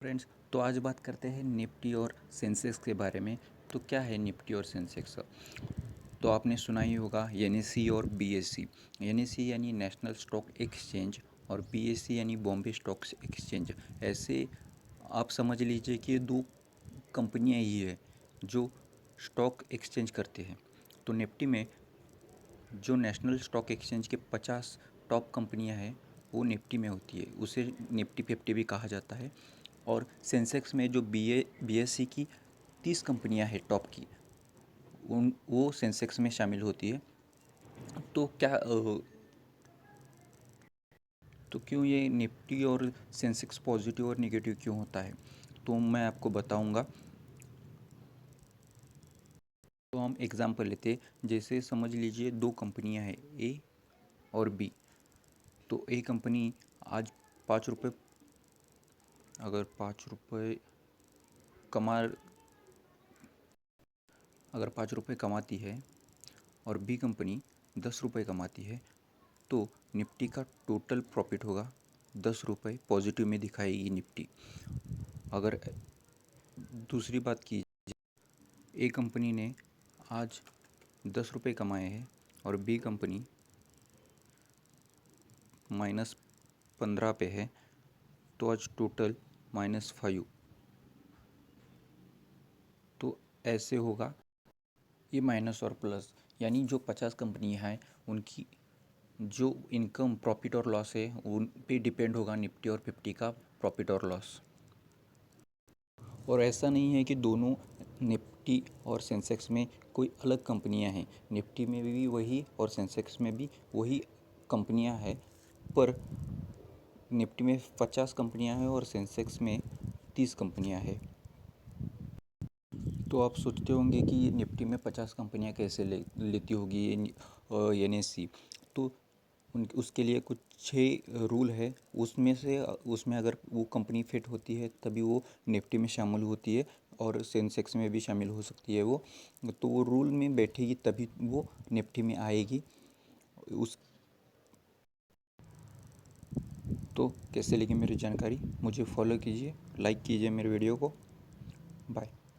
Friends, तो आज बात करते हैं निफ्टी और सेंसेक्स के बारे में। तो क्या है निफ्टी और सेंसेक्स? तो आपने सुना ही होगा एनएसई और बीएसई। एनएसई यानी नेशनल स्टॉक एक्सचेंज और बीएसई यानी बॉम्बे स्टॉक एक्सचेंज। ऐसे आप समझ लीजिए कि दो कंपनियां ही है जो स्टॉक एक्सचेंज करते हैं। तो निफ्टी में जो नेशनल स्टॉक एक्सचेंज के 50 टॉप कंपनियां हैं वो निफ्टी में होती है, उसे निफ्टी 50 भी कहा जाता है। और सेंसेक्स में जो बीएससी की 30 कंपनियां हैं टॉप की, उन वो सेंसेक्स में शामिल होती है। तो तो क्यों ये निफ्टी और सेंसेक्स पॉजिटिव और नेगेटिव क्यों होता है, तो मैं आपको बताऊंगा। तो हम एग्जांपल लेते, जैसे समझ लीजिए दो कंपनियां हैं ए और बी। तो ए कंपनी आज 5 रुपये, अगर 5 रुपये कमा अगर 5 रुपये कमाती है और बी कंपनी 10 रुपये कमाती है, तो निफ्टी का टोटल प्रॉफिट होगा 10 रुपये, पॉजिटिव में दिखाएगी निफ्टी। अगर दूसरी बात की, ए कंपनी ने आज 10 रुपये कमाए हैं और बी कंपनी -15 पे है, तो आज टोटल -5। तो ऐसे होगा ये माइनस और प्लस, यानी जो 50 कंपनियां हैं उनकी जो इनकम प्रॉफिट और लॉस है उन पे डिपेंड होगा निफ्टी और 50 का प्रॉफिट और लॉस। और ऐसा नहीं है कि दोनों निफ्टी और सेंसेक्स में कोई अलग कंपनियां हैं। निफ्टी में भी वही और सेंसेक्स में भी वही कंपनियां हैं, पर निफ्टी में 50 कंपनियां हैं और सेंसेक्स में 30 कंपनियां हैं। तो आप सोचते होंगे कि ये निफ्टी में 50 कंपनियां कैसे लेती होगी ये एनएससी। तो उसके लिए कुछ 6 रूल है, उसमें अगर वो कंपनी फिट होती है तभी वो निफ्टी में शामिल होती है और सेंसेक्स में भी शामिल हो सकती है वो। तो वो रूल में बैठेगी तभी वो निफ्टी में आएगी। उस तो कैसे लगी मेरी जानकारी, मुझे फॉलो कीजिए, लाइक कीजिए मेरे वीडियो को। बाय।